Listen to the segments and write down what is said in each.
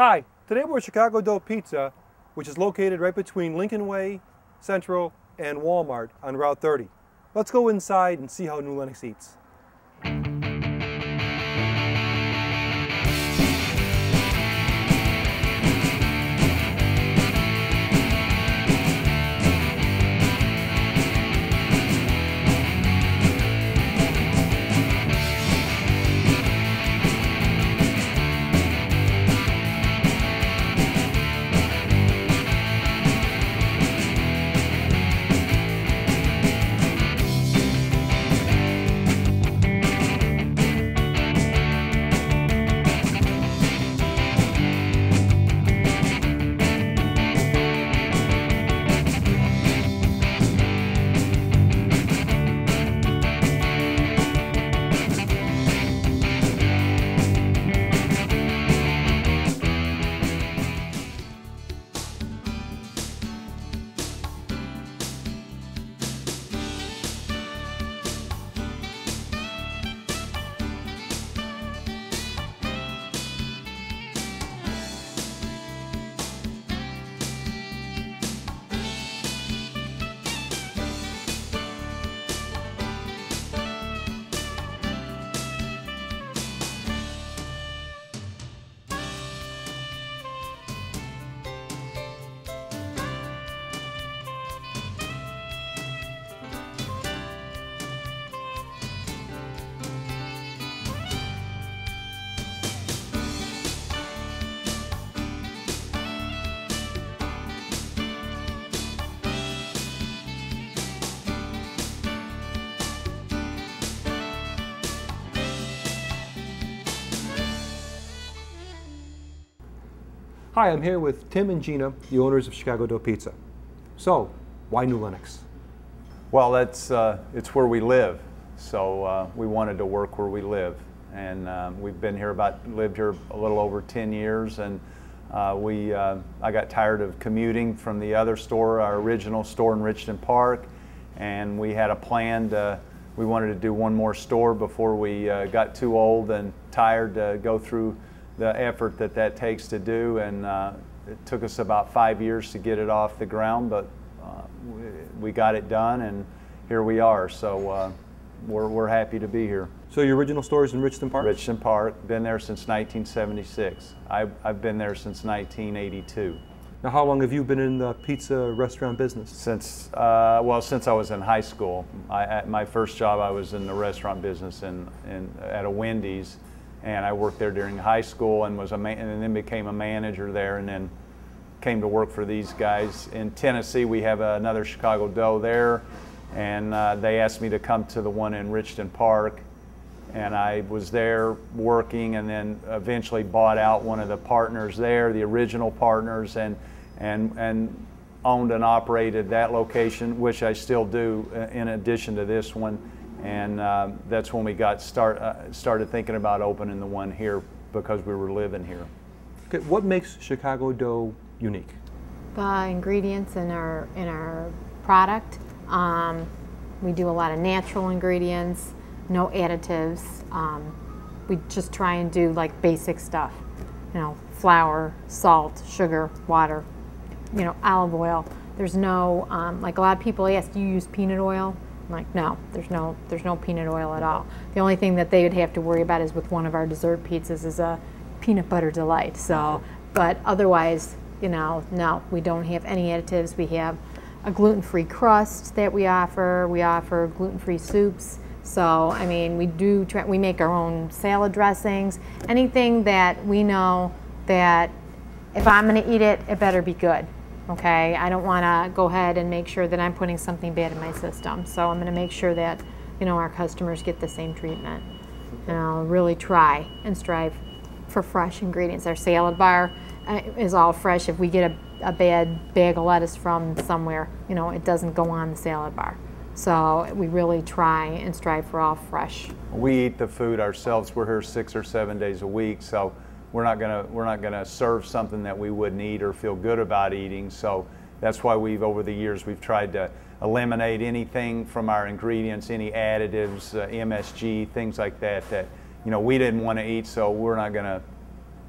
Hi, today we're at Chicago Dough Pizza, which is located right between Lincoln Way, Central, and Walmart on Route 30. Let's go inside and see how New Lenox eats. Hi, I'm here with Tim and Gina, the owners of Chicago Dough Pizza. So, why New Lenox? Well, it's where we live, so we wanted to work where we live, and we've been here lived here a little over 10 years, and I got tired of commuting from the other store, our original store in Richmond Park, and we had a plan we wanted to do one more store before we got too old and tired to go through the effort that takes to do, and it took us about 5 years to get it off the ground, but we got it done, and here we are. So we're happy to be here. So your original store is in Richmond Park? Richmond Park, been there since 1976. I've been there since 1982. Now, how long have you been in the pizza restaurant business? Since since I was in high school. At my first job, I was in the restaurant business at a Wendy's. And I worked there during high school and and then became a manager there, and then came to work for these guys. In Tennessee, we have another Chicago Dough there, and they asked me to come to the one in Richmond Park, and I was there working, and then eventually bought out one of the partners there, the original partners, and owned and operated that location, which I still do in addition to this one. And that's when we got started thinking about opening the one here, because we were living here. Okay, what makes Chicago Dough unique? The ingredients in our product. We do a lot of natural ingredients, no additives. We just try and do like basic stuff. You know, flour, salt, sugar, water. You know, olive oil. There's no like a lot of people ask, do you use peanut oil? I'm like, no, there's no peanut oil at all. The only thing that they would have to worry about is with one of our dessert pizzas is a peanut butter delight. So, but otherwise, you know, no, we don't have any additives. We have a gluten-free crust that we offer. We offer gluten-free soups. So, I mean, we make our own salad dressings. Anything that we know that if I'm going to eat it, it better be good. Okay, I don't want to go ahead and make sure that I'm putting something bad in my system. So I'm going to make sure that, you know, our customers get the same treatment. And I'll really try and strive for fresh ingredients. Our salad bar is all fresh. If we get a bad bag of lettuce from somewhere, you know, it doesn't go on the salad bar. So we really try and strive for all fresh. We eat the food ourselves. We're here 6 or 7 days a week, so we're not gonna serve something that we wouldn't eat or feel good about eating. So that's why over the years we've tried to eliminate anything from our ingredients, any additives, MSG, things like that, you know, we didn't want to eat. So we're not gonna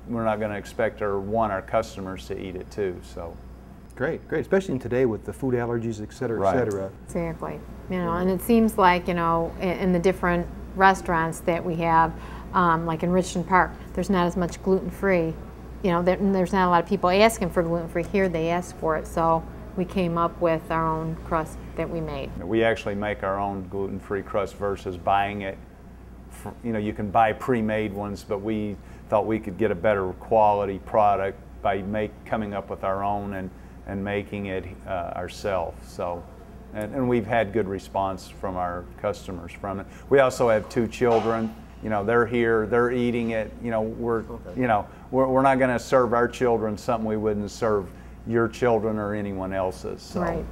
going to expect or want our customers to eat it too. So. Great, great, especially in today with the food allergies, et cetera, Right. et cetera. Exactly. You know, and it seems like, you know, in the different restaurants that we have, like in Richmond Park, there's not as much gluten-free. You know, there's not a lot of people asking for gluten-free. Here they ask for it, so we came up with our own crust that we made. We actually make our own gluten-free crust versus buying it. You know, you can buy pre-made ones, but we thought we could get a better quality product by coming up with our own and making it ourselves. So, and we've had good response from our customers from it. We also have 2 children. You know, they're here, they're eating it. You know, we're not going to serve our children something we wouldn't serve your children or anyone else's. So.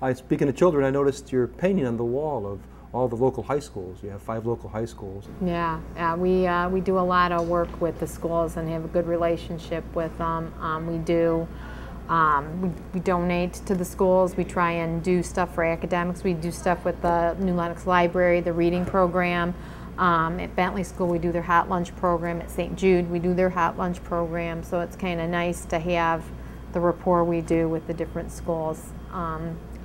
Right. Speaking of children, I noticed you're painting on the wall of all the local high schools. You have 5 local high schools. Yeah, we do a lot of work with the schools and have a good relationship with them. We donate to the schools. We try and do stuff for academics. We do stuff with the New Lenox Library, the reading program. At Bentley School, we do their hot lunch program. At St. Jude, we do their hot lunch program. So it's kind of nice to have the rapport we do with the different schools.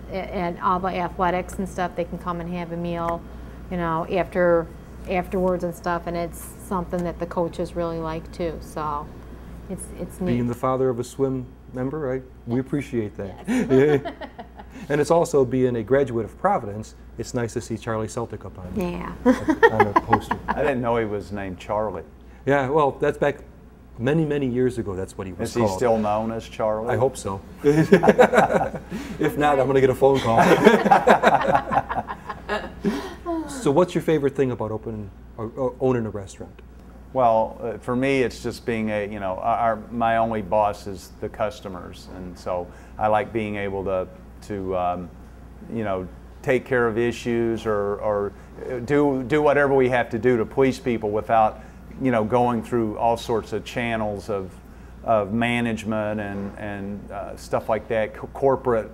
And all the athletics and stuff, they can come and have a meal, you know, afterwards and stuff. And it's something that the coaches really like too. So it's neat. Being the father of a swim member, we appreciate that. Yes. And it's also being a graduate of Providence. It's nice to see Charlie Celtic up on on the poster. I didn't know he was named Charlie. Yeah, well, that's back many, many years ago. That's what he was called. Is he still known as Charlie? I hope so. If not, I'm going to get a phone call. So what's your favorite thing about owning a restaurant? Well, for me, it's just being my only boss is the customers, and so I like being able to take care of issues or do whatever we have to do to please people without, going through all sorts of channels of management and stuff like that, corporate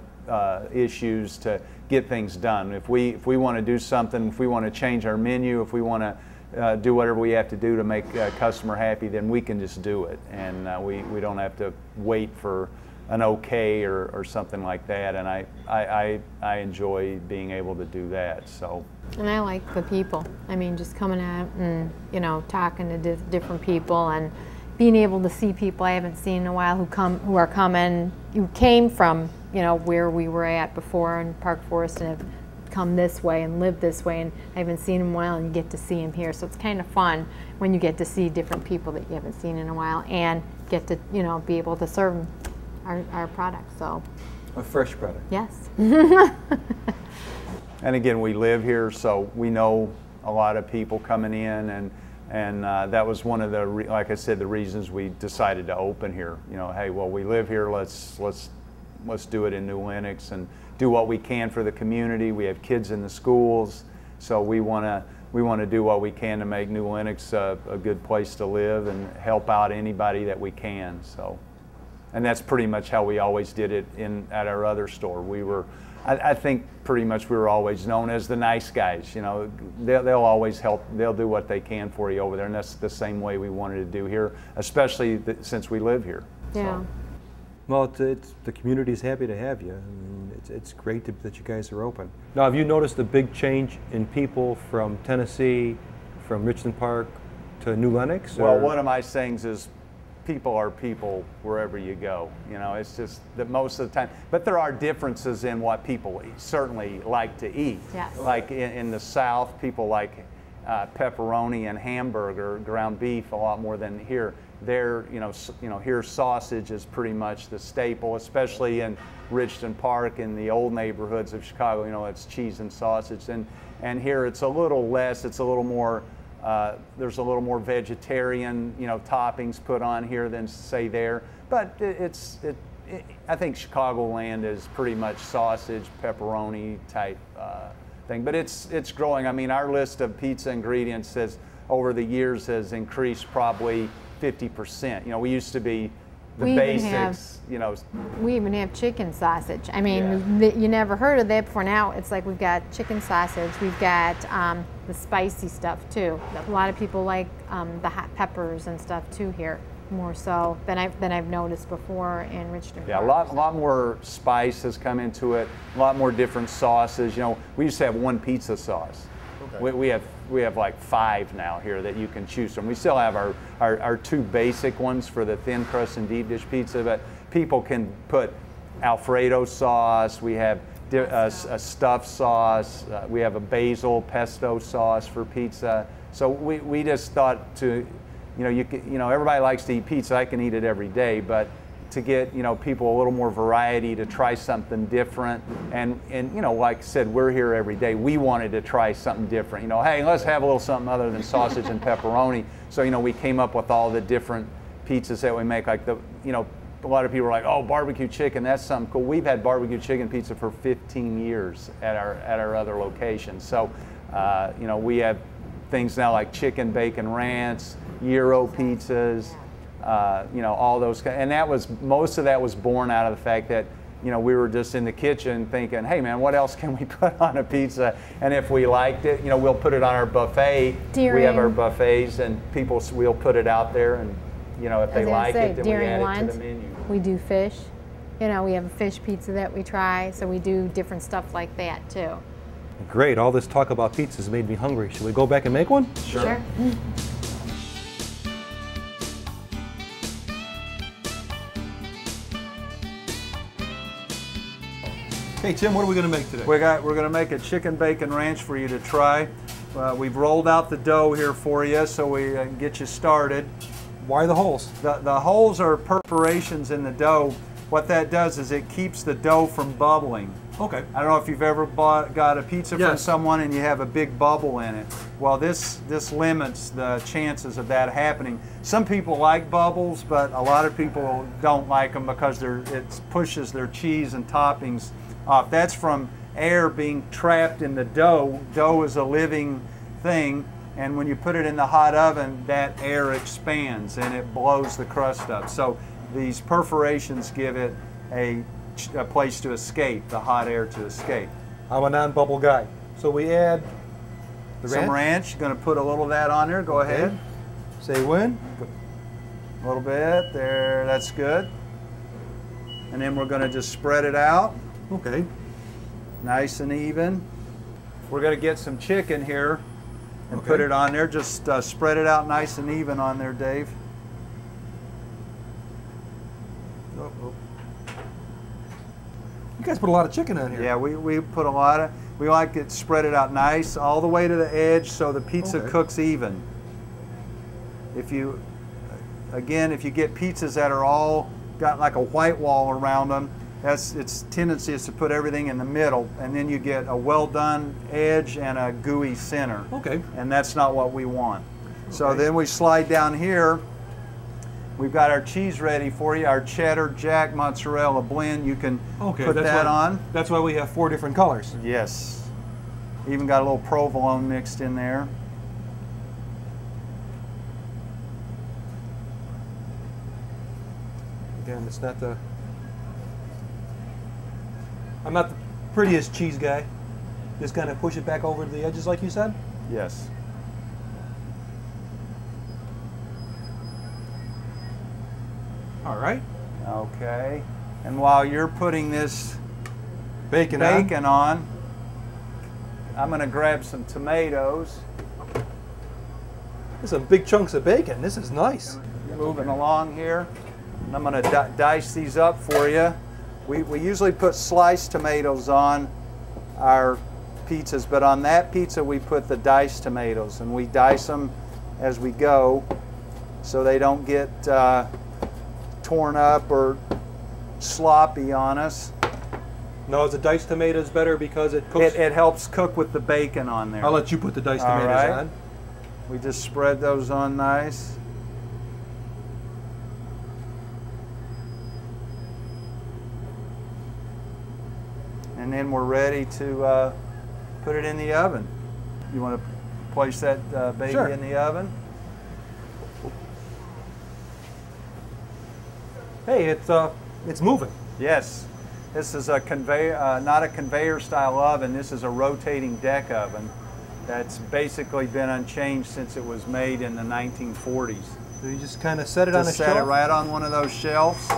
issues to get things done. If we want to do something, if we want to change our menu, if we want to do whatever we have to do to make a customer happy, then we can just do it, and we don't have to wait for an okay or something like that. And I enjoy being able to do that. So. And I like the people. I mean, just coming out and talking to different people and being able to see people I haven't seen in a while who came from where we were at before in Park Forest and have come this way and lived this way, and I haven't seen them in a while, and you get to see them here. So it's kind of fun when you get to see different people that you haven't seen in a while and get to be able to serve them our product. So a fresh product. Yes. And again, we live here, so we know a lot of people coming in, and that was one of the like I said, the reasons we decided to open here. Hey, well, we live here, let's do it in New Lenox and do what we can for the community. We have kids in the schools, so we want to do what we can to make New Lenox a good place to live and help out anybody that we can. So, and that's pretty much how we always did it at our other store. I think pretty much we were always known as the nice guys. They'll always help. They'll do what they can for you over there, and that's the same way we wanted to do here, especially since we live here. Yeah. So. Well, the community's happy to have you. I mean, it's great that you guys are open. Now, have you noticed a big change in people from Tennessee, from Richmond Park to New Lenox? Well, one of my sayings is, people are people wherever you go. It's just that most of the time. But there are differences in what people certainly like to eat. Yes. Like in the South, people like pepperoni and hamburger, ground beef, a lot more than here. There, here sausage is pretty much the staple, especially in Richmond Park in the old neighborhoods of Chicago. It's cheese and sausage, and here it's a little less. It's a little more. There's a little more vegetarian, toppings put on here than say there. But I think Chicagoland is pretty much sausage, pepperoni type thing. But it's growing. I mean, our list of pizza ingredients over the years has increased probably 50%. We used to be the basics. We even have chicken sausage. I mean, you never heard of that before. Now it's like we've got chicken sausage. We've got the spicy stuff too. A lot of people like the hot peppers and stuff too here. more so than I've noticed before in Richmond. Yeah, a lot more spice has come into it. A lot more different sauces. You know, we used to have one pizza sauce. Okay. We have like 5 now here that you can choose from. We still have our 2 basic ones for the thin crust and deep dish pizza, but people can put Alfredo sauce. We have a stuffed sauce. We have a basil pesto sauce for pizza. So we just thought to, everybody likes to eat pizza. I can eat it every day, but to get people a little more variety, to try something different, and like I said, we're here every day. We wanted to try something different. Hey, let's have a little something other than sausage and pepperoni. So we came up with all the different pizzas that we make. Like a lot of people are like, oh, barbecue chicken, that's something cool. We've had barbecue chicken pizza for 15 years at our other locations. So we have things now like chicken bacon ranch, gyro pizzas. All those, and most of that was born out of the fact that, we were just in the kitchen thinking, hey man, what else can we put on a pizza? And if we liked it, we'll put it on our buffet. We have our buffets, and we'll put it out there, and if they like it, then we add it to the menu. We do fish. We have a fish pizza that we try, so we do different stuff like that too. Great, all this talk about pizzas made me hungry. Should we go back and make one? Sure. Hey Tim, what are we going to make today? We're going to make a chicken bacon ranch for you to try. We've rolled out the dough here for you so we can get you started. Why the holes? The holes are perforations in the dough. What that does is it keeps the dough from bubbling. Okay. I don't know if you've ever got a pizza from someone and you have a big bubble in it. Well, this limits the chances of that happening. Some people like bubbles, but a lot of people don't like them because it pushes their cheese and toppings off. That's from air being trapped in the dough. Dough is a living thing, and when you put it in the hot oven, that air expands and it blows the crust up. So these perforations give it a place to escape, the hot air to escape. I'm a non-bubble guy. So we add some ranch. Going to put a little of that on there. Go ahead. Say when? A little bit there. That's good. And then we're going to just spread it out. Okay. Nice and even. We're going to get some chicken here and put it on there. Just spread it out nice and even on there, Dave. You guys put a lot of chicken on here. Yeah, we put a lot of, we like it spread it out nice all the way to the edge so the pizza cooks even. If you get pizzas that are all got like a white wall around them, its tendency is to put everything in the middle, and then you get a well done edge and a gooey center. Okay. And that's not what we want. So then we slide down here. We've got our cheese ready for you, our cheddar jack mozzarella blend. You can put that on. That's why we have 4 different colors. Yes. Even got a little provolone mixed in there. Again, it's not I'm not the prettiest cheese guy. Just kind of push it back over to the edges like you said? Yes. All right. Okay. And while you're putting this bacon on, I'm going to grab some tomatoes. There's some big chunks of bacon. This is nice. Moving along here. And I'm going to dice these up for you. We usually put sliced tomatoes on our pizzas, but on that pizza we put the diced tomatoes, and we dice them as we go so they don't get torn up or sloppy on us. No, is the diced tomatoes better because it cooks? It helps cook with the bacon on there. I'll let you put the diced tomatoes on. We just spread those on nice. And then we're ready to put it in the oven. You want to place that baby in the oven? Hey, it's moving. Yes. This is a conveyor, not a conveyor style oven. This is a rotating deck oven that's basically been unchanged since it was made in the 1940s. So you just kind of set it on a Just shelf. set it right on one of those shelves.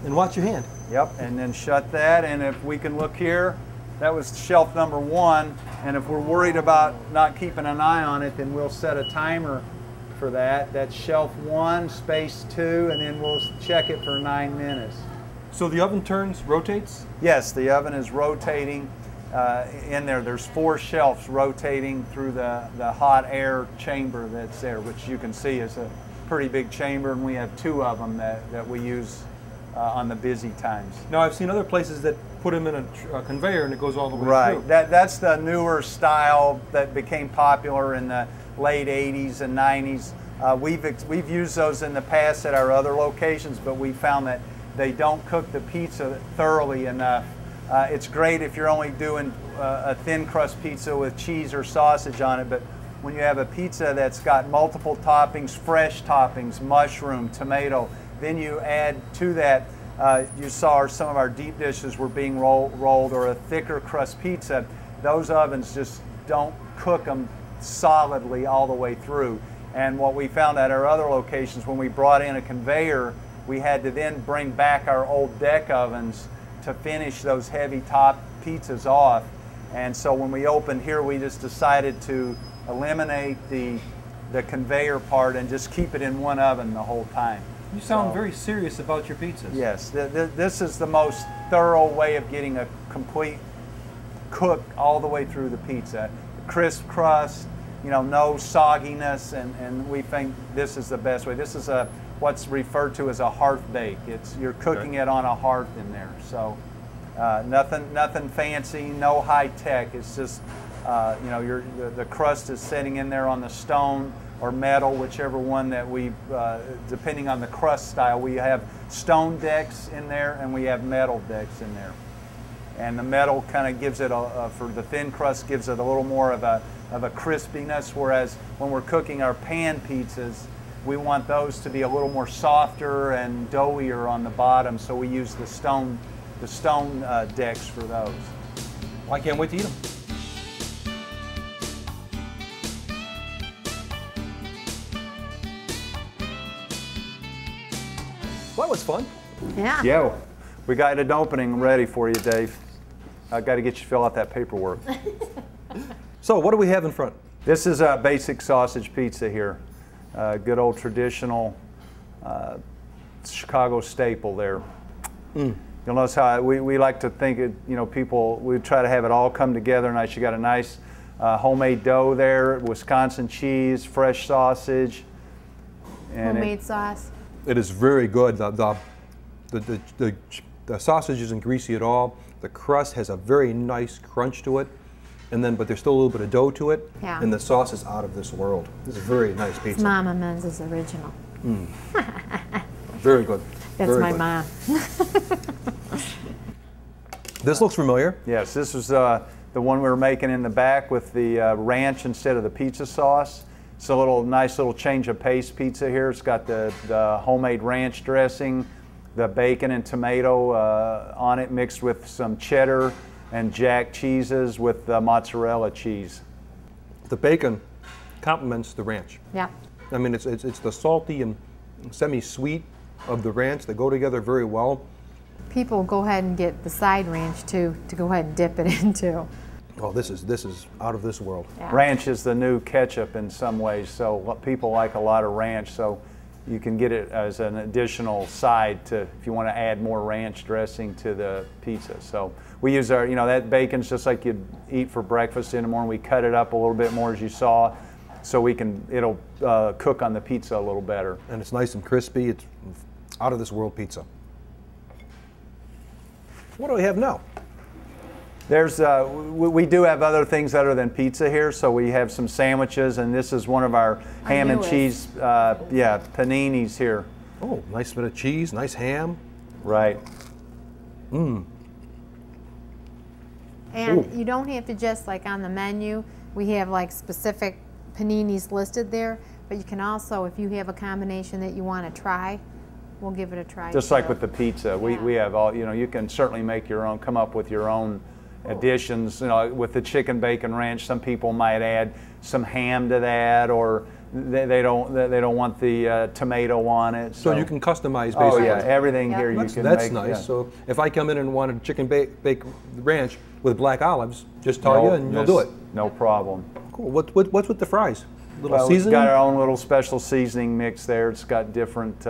And watch your hand. Yep, and then shut that. And if we can look here, that was shelf number 1. And if we're worried about not keeping an eye on it, then we'll set a timer for that. That's shelf 1, space 2, and then we'll check it for 9 minutes. So the oven turns, rotates? Yes, the oven is rotating in there. There's 4 shelves rotating through the hot air chamber that's there, which you can see is a pretty big chamber, and we have 2 of them that we use on the busy times. Now I've seen other places that put them in a conveyor and it goes all the way Right, through. that's the newer style that became popular in the late 80s and 90s. We've used those in the past at our other locations, but we found that they don't cook the pizza thoroughly enough. It's great if you're only doing a thin crust pizza with cheese or sausage on it, but when you have a pizza that's got multiple toppings, fresh toppings, mushroom, tomato, then you add to that, you saw some of our deep dishes were being rolled, or a thicker crust pizza. Those ovens just don't cook them solidly all the way through. And what we found at our other locations, when we brought in a conveyor, we had to then bring back our old deck ovens to finish those heavy top pizzas off. And so when we opened here, we just decided to eliminate the conveyor part and just keep it in one oven the whole time. You sound very serious about your pizzas. Yes, this is the most thorough way of getting a complete cook all the way through the pizza. Crisp crust, you know, no sogginess, and we think this is the best way. This is what's referred to as a hearth bake. You're cooking it on a hearth in there. So nothing fancy, no high tech. It's just you know, the crust is sitting in there on the stone or metal, whichever one that we, depending on the crust style. We have stone decks in there and we have metal decks in there. And the metal kind of gives it, for the thin crust, gives it a little more of a crispiness, whereas when we're cooking our pan pizzas, we want those to be a little more softer and doughier on the bottom, so we use the stone decks for those. Well, I can't wait to eat them. Well, that was fun. Yeah. Yeah, we got an opening ready for you, Dave. I got to get you to fill out that paperwork. So what do we have in front? This is a basic sausage pizza here. Good old traditional Chicago staple there. You'll notice how we like to think it, you know, we try to have it all come together nice. You got a nice homemade dough there, Wisconsin cheese, fresh sausage. And Homemade sauce. It is very good. The sausage isn't greasy at all. The crust has a very nice crunch to it, but there's still a little bit of dough to it. Yeah. And the sauce is out of this world. This is a very nice pizza. It's Mama Menz's original. Very good. That's very my good. mom. This looks familiar. yes, this was the one we were making in the back with the ranch instead of the pizza sauce. It's a nice little change of pace pizza here. It's got the homemade ranch dressing, the bacon and tomato on it, mixed with some cheddar and jack cheeses with mozzarella cheese. The bacon complements the ranch. Yeah. I mean, it's the salty and semi-sweet of the ranch that go together very well. People go ahead and get the side ranch too, to go ahead and dip it into. Oh, this is out of this world. Yeah. Ranch is the new ketchup in some ways, so people like a lot of ranch, so you can get it as an additional side if you want to add more ranch dressing to the pizza. So we use that bacon's just like you'd eat for breakfast in the morning. We cut it up a little bit more, as you saw, so it'll cook on the pizza a little better. And it's nice and crispy. It's out of this world pizza. What do we have now? We do have other things other than pizza here, so we have some sandwiches, and this is one of our ham and cheese, paninis here. Oh, nice bit of cheese, nice ham. Right. And Ooh. you don't have to just, like on the menu, we have like specific paninis listed there, but you can also, if you have a combination that you want to try, we'll give it a try. Just like with the pizza, Yeah. we have all, you can certainly make your own, come up with your own additions. With the chicken bacon ranch, some people might add some ham to that, or they don't want the tomato on it. So you can customize basically. Oh yeah, everything here you can That's make. nice. Yeah. So if I come in and want a chicken bake ranch with black olives, just tell you and you'll do it. No problem. Cool. What's with the fries? Little Well, seasoning? we've got our own little special seasoning mix there. It's got different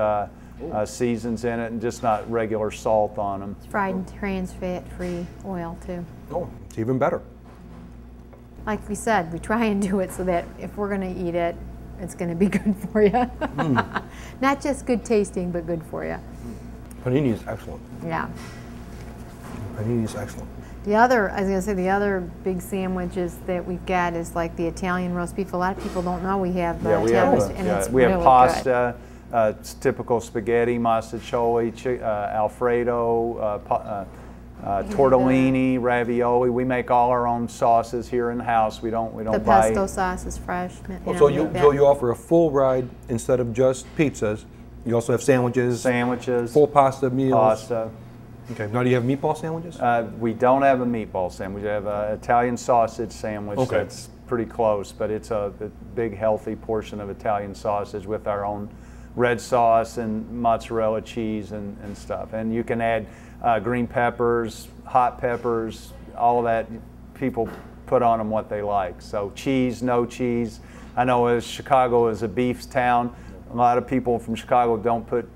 seasons in it and just not regular salt on them. It's fried and trans fat-free oil too. Oh, it's even better. Like we said, we try and do it so that if we're going to eat it, it's going to be good for you. Not just good tasting, but good for you. Panini is excellent. Yeah. Panini is excellent. The other, I was going to say, the other big sandwiches that we've got is like the Italian roast beef. A lot of people don't know we have Yeah, we Italian have, roast, and it's we have really pasta, typical spaghetti, masticholi, Alfredo, tortellini, ravioli. We make all our own sauces here in the house. We don't the buy. pesto sauce is fresh. So you offer a full ride instead of just pizzas. You also have sandwiches, full pasta meals. Pasta. Okay. Now do you have meatball sandwiches? We don't have a meatball sandwich. We have an Italian sausage sandwich. Okay. That's pretty close, but it's a big healthy portion of Italian sausage with our own red sauce and mozzarella cheese and stuff. And you can add green peppers, hot peppers, all of that. People put on them what they like. So cheese, no cheese. I know as Chicago is a beef town, a lot of people from Chicago don't put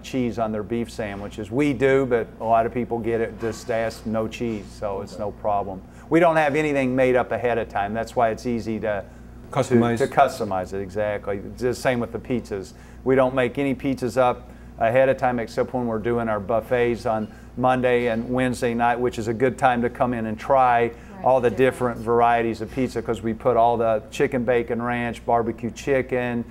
cheese on their beef sandwiches. We do, but a lot of people get it just ask no cheese, so it's no problem. We don't have anything made up ahead of time. That's why it's easy to customize it, exactly. The same with the pizzas. We don't make any pizzas up ahead of time except when we're doing our buffets on Monday and Wednesday night, which is a good time to come in and try all the different varieties of pizza, because we put all the chicken bacon ranch, barbecue chicken,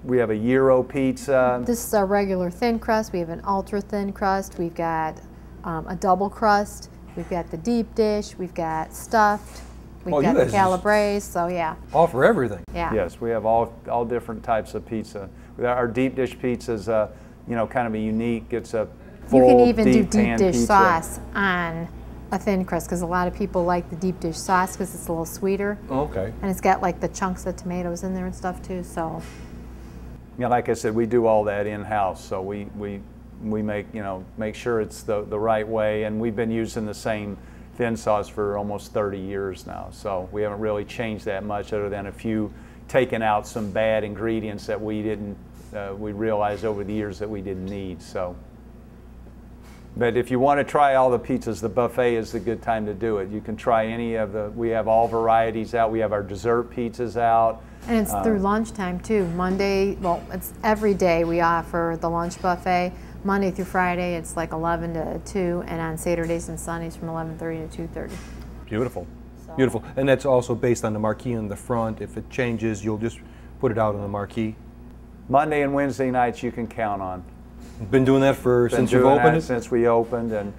we have a gyro pizza. This is our regular thin crust. We have an ultra thin crust. We've got a double crust. We've got the deep dish. We've got stuffed. We've got the calabrese. So yeah. All for everything. Yeah. Yes, we have all different types of pizza. Our deep dish pizza is kind of a unique. It's a full You can even do deep pan dish pizza. sauce on a thin crust, because a lot of people like the deep dish sauce because it's a little sweeter. Okay. And it's got like the chunks of tomatoes in there and stuff too. So. Yeah, like I said, we do all that in-house, so we make sure it's the right way, and we've been using the same thin sauce for almost 30 years now, so we haven't really changed that much, other than a few taking out some bad ingredients that we realized over the years that we didn't need. So, but if you want to try all the pizzas, the buffet is the good time to do it. You can try any of we have all varieties out. We have our dessert pizzas out. And it's through lunchtime too. Monday, well, it's every day we offer the lunch buffet. Monday through Friday, it's like 11 to 2, and on Saturdays and Sundays from 11:30 to 2:30. Beautiful. Beautiful. And that's also based on the marquee in the front. If it changes, you'll just put it out on the marquee. Monday and Wednesday nights you can count on. Been doing that since you've opened it? Since we opened,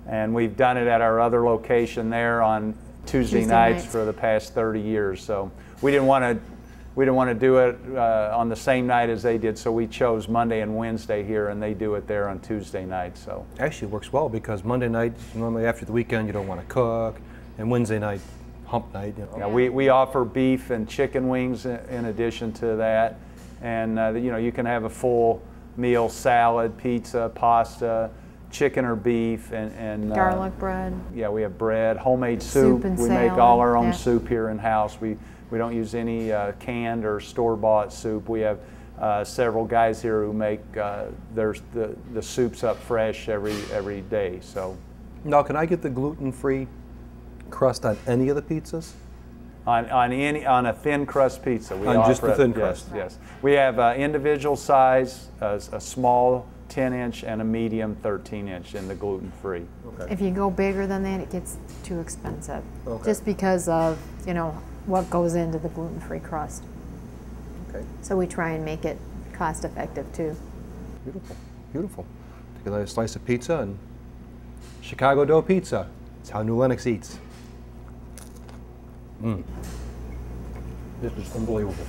and we've done it at our other location there on Tuesday nights for the past 30 years. So we didn't want to do it on the same night as they did, so we chose Monday and Wednesday here, and they do it there on Tuesday night. So actually it works well, because Monday night, normally after the weekend, you don't want to cook, and Wednesday night, hump night. Yeah, we offer beef and chicken wings in addition to that, and you can have a full meal: salad, pizza, pasta, chicken or beef, and garlic bread. Yeah, we have bread, homemade soup. And we salad. make all our own soup here in house. We don't use any canned or store-bought soup. We have several guys here who make the soups up fresh every day. So now, can I get the gluten-free crust on any of the pizzas? On a thin crust pizza, we on offer just the thin crust. Yes. We have individual size, a small 10-inch and a medium 13-inch in the gluten-free. Okay. If you go bigger than that, it gets too expensive. Okay. Just because of what goes into the gluten-free crust. Okay. So we try and make it cost-effective too. Beautiful, beautiful. Take a nice slice of pizza, and Chicago dough pizza. It's how New Lenox eats. This is unbelievable.